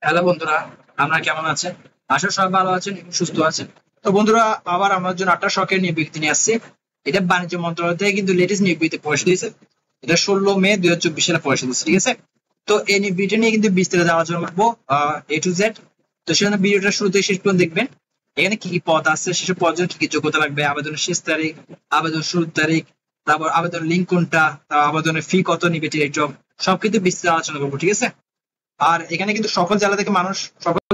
Hello বন্ধুরা, আমরা কেমন আছেন? আশা করি সবাই ভালো আছেন এবং সুস্থ আছেন। তো বন্ধুরা, আবার আমার জন্য একটা শখের নিয়োগ বিজ্ঞপ্তি নিয়ে আসছে। এটা বাণিজ্য মন্ত্রণালয় থেকে কিন্তু লেটেস্ট নিয়োগ বিজ্ঞপ্তি প্রকাশ দিয়েছে। এটা 16 মে 2024 সালে প্রকাশ দিয়েছে, ঠিক আছে? তো এই নিয়োগ বিজ্ঞপ্তি নিয়ে কিন্তু বিস্তারিত আলোচনা করবো এ টু জেড। তো সেখানে ভিডিওটা শুরু থেকে শেষ পর্যন্ত দেখবেন। এখানে কি কি পদ আছে, সেসব পদের জন্য কি কি যোগ্যতা লাগবে, আবেদনের শেষ তারিখ, আবেদন শুরুর তারিখ, তারপর আবেদন লিঙ্ক কোনটা, আবেদনের ফি কত নিবে, টেলিটক, সবকিছু বিস্তারিত আলোচনা করবো, ঠিক আছে? আর এখানে কিন্তু সকল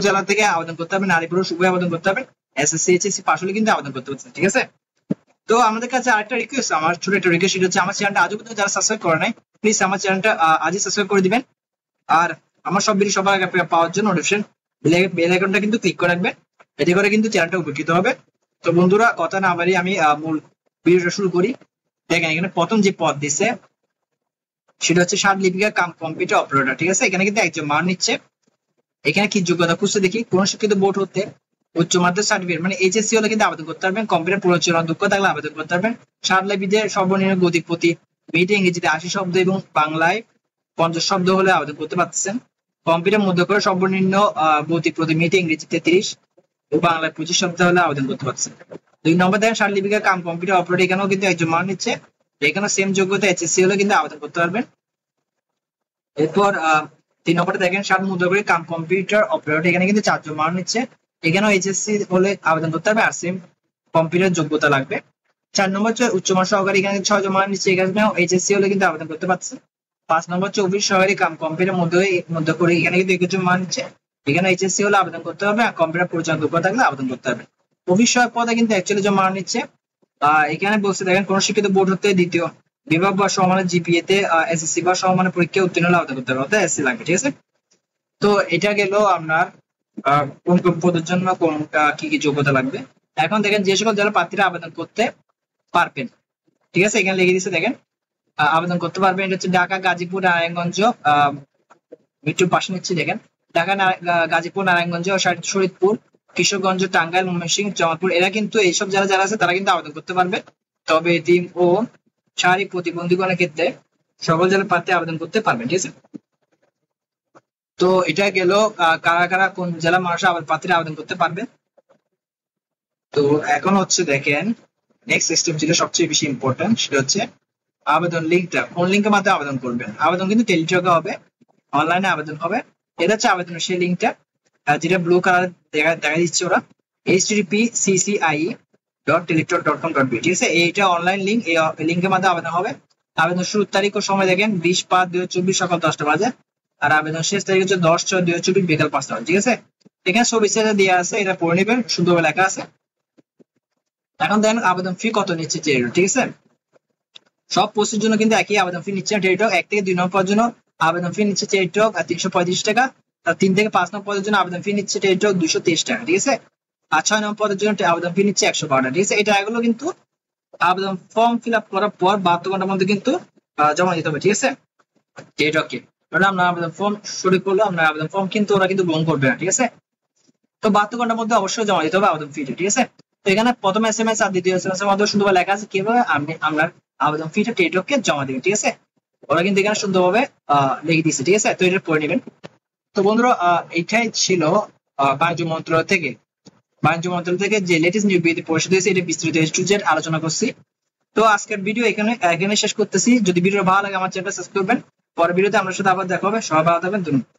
জেলা থেকে আবেদন করতে হবে, নারী পুরুষ উভয় আবেদন করতে হবে। এসএসসি এইচএসসি পাশ হলে কিন্তু আবেদন করতে পারছেন, ঠিক আছে? তো আমাদের কাছে আরেকটা রিকোয়েস্ট, আমার ছোট একটা রিকোয়েস্ট, সেটা হচ্ছে আমার চ্যানেলটা আজও পর্যন্ত যারা সাবস্ক্রাইব করে নাই, প্লিজ আমার চ্যানেলটা আজই সাবস্ক্রাইব করে দিবেন। আর আমার সব ভিডিও সবার আগে পাওয়ার জন্য নোটিফিকেশন বেল আইকনটা কিন্তু ক্লিক করে রাখবেন। এতে করে কিন্তু চ্যানেলটা উপকৃত হবে। তো বন্ধুরা, কথা না বাড়িয়ে আমি মূল ভিডিওটা শুরু করি। দেখেন, এখানে প্রথম যে পদ দিচ্ছে সেটা হচ্ছে ষাট লিপিকা কাম কম্পিউটার অপারেটর, ঠিক আছে? এখানে কিন্তু একজন মান নিচ্ছে। এখানে কি যোগ্যতা খুঁজতে দেখি, কোন শিক্ষিত বোর্ড হতে উচ্চ মাধ্যমিক সার্টিফিকেট মানে এইচএসসি হলে কিন্তু আবেদন করতে পারবেন। কম্পিউটার পরিচালনা দক্ষ থাকলে আবেদন করতে পারবেন। সারলেবিদের সর্বনিম্ন গতি প্রতি মিনিটে ইংরেজিতে 80 শব্দ এবং বাংলায় 50 শব্দ হলে আবেদন করতে পারতেছেন। কম্পিউটার মধ্য করে সর্বনিম্ন গতি প্রতি মিনিটে ইংরেজিতে 30 ও বাংলায় 25 শব্দ হলে আবেদন করতে পারছেন। 2 নম্বর দেখেন, সারলিপিকা কাম কম্পিউটার অপারেটর, এখানেও কিন্তু একজন মান নিচ্ছে। এখানে সেম যোগ্যতা এইচএসসি হলে কিন্তু আবেদন করতে পারবেন। এরপর 3 নম্বরে দেখেন, সাত মুদ্রাগুড়ি কাম কম্পিউটার অপারেটর, এখানে কিন্তু 4 জন মান নিচ্ছে। এখানেও এইচএসসি হলে আবেদন করতে হবে, আর সেম কম্পিউটার যোগ্যতা লাগবে। 4 নম্বর হচ্ছে উচ্চমান সহকারী, এখানে 6 জন মান নিচ্ছে। এখানেও এইচএসসি হলে কিন্তু আবেদন করতে পারছে। 5 নম্বর হচ্ছে অফিস সহকারী কাম কম্পিউটার মধ্যে করে, এখানে কিন্তু 21 জন মান নিচ্ছে। এখানে এইচএসসি হলে আবেদন করতে হবে, আর কম্পিউটার পরিচালনা যোগ্যতা থাকলে আবেদন করতে হবে। অফিস সহায়ক পদে কিন্তু 41 জন মান নিচ্ছে। এখানে বলছে দেখেন, কোন শিক্ষিত বোর্ড হতে দ্বিতীয় বিভাগ বা সমমানের জিপিএ তে এসএসসি বা সমমানের পরীক্ষায় উত্তীর্ণ হলে আবেদন করতে হবে, অর্থাৎ এসএসসি লাগবে, ঠিক আছে? তো এটা গেল আপনার কোন কোন পদের জন্য কোনটা কি কি যোগ্যতা লাগবে। এখন দেখেন, যে সকল জেলার প্রার্থীরা আবেদন করতে পারবেন, ঠিক আছে? এখানে লিখে দিচ্ছে দেখেন, আবেদন করতে পারবেন। এটা হচ্ছে ঢাকা, গাজীপুর, নারায়ণগঞ্জ, মৃত্যুর পাশে নিচ্ছে দেখেন, ঢাকা, গাজীপুর, নারায়ণগঞ্জ, শরীদপুর, কিশোরগঞ্জ, টাঙ্গাইল, ময়মনসিংহ, জামালপুর, এরা কিন্তু এইসব জেলা যারা আছে তারা কিন্তু আবেদন করতে পারবে। তবে এতিম ও শারীরিক প্রতিবন্ধীগণের ক্ষেত্রে সকল জেলার প্রার্থী আবেদন করতে পারবেন, ঠিক আছে? তো এটা গেল কারা কারা কোন জেলা মানুষ প্রার্থীরা আবেদন করতে পারবে। তো এখন হচ্ছে দেখেন, নেক্সট স্টেপ যেটা সবচেয়ে বেশি ইম্পর্টেন্ট, সেটা হচ্ছে আবেদন লিঙ্কটা কোন লিঙ্কের মাধ্যমে আবেদন করবেন। আবেদন কিন্তু টেলিটকে হবে, অনলাইনে আবেদন হবে। এটা হচ্ছে আবেদনের সেই লিঙ্কটা, যেটা ব্লু কালার দেখা দিচ্ছে ওরা, http://cci.teletalk.com.b, ঠিক আছে? এইটা অনলাইন লিঙ্ক, এই লিঙ্কের মাধ্যমে আবেদন হবে। আবেদন শুরুর তারিখ ও সময় দেখেন 20/5/2024 সকাল 10টা বাজে। আর আবেদন শেষ তারিখ হচ্ছে 10/6/2024 বিকাল 5টা বাজে, ঠিক আছে? এখানে সব বিস্তারিত দেওয়া আছে, এটা পড়ে নেবেন, সুন্দরভাবে লেখা আছে। এখন দেখেন আবেদন ফি কত নিচ্ছে টেলিটক, ঠিক আছে? সব পোস্টের জন্য কিন্তু একই আবেদন ফি নিচ্ছে টেলিটক। 1 থেকে 2 নম্বর পদের জন্য আবেদন ফি নিচ্ছে টেলিটক 335 টাকা। আর 3 থেকে 5 নম্বর পদের জন্য আবেদন ফি নিচ্ছে টেলিটক 223 টাকা, ঠিক আছে? আর 6 নম্বর পদের জন্য আবেদন ফি নিচ্ছে 112 টাকা, ঠিক আছে? এটা এগুলো কিন্তু আবেদন ফর্ম ফিল আপ করার পর 72 ঘন্টার মধ্যে কিন্তু জমা দিতে হবে, ঠিক আছে? টেলিটকে কারণ আমরা আবেদন ফর্ম শুরু করলো, আমরা আবেদন ফর্ম কিন্তু ওরা কিন্তু গ্রহণ করবে না, ঠিক আছে? তো 72 ঘন্টার মধ্যে অবশ্যই জমা দিতে হবে আবেদন ফিটা, ঠিক আছে? তো এখানে প্রথম এসএমএস আর দ্বিতীয় এসএমএস এর মধ্যে সুন্দরভাবে লেখা আছে কিভাবে আপনার আবেদন ফিটা টেলিটককে জমা দিবেন, ঠিক আছে? ওরা কিন্তু এখানে সুন্দরভাবে লিখে দিচ্ছে, ঠিক আছে? তো এটা পড়ে নেবেন। তো বন্ধুরা, এটাই ছিল বাণিজ্য মন্ত্রণালয় থেকে যে লেটেস্ট নিয়োগ বিজ্ঞপ্তি প্রকাশিত হয়েছে, এটা বিস্তারিত A to Z আলোচনা করছি। তো আজকের ভিডিও এখানে শেষ করতেছি। যদি ভিডিও ভালো লাগে আমার চ্যানেলটা সাবস্ক্রাইব করবেন। পরের ভিডিওতে আপনার সাথে আবার দেখা হবে। সবাই ভালো থাকবেন, ধন্যবাদ।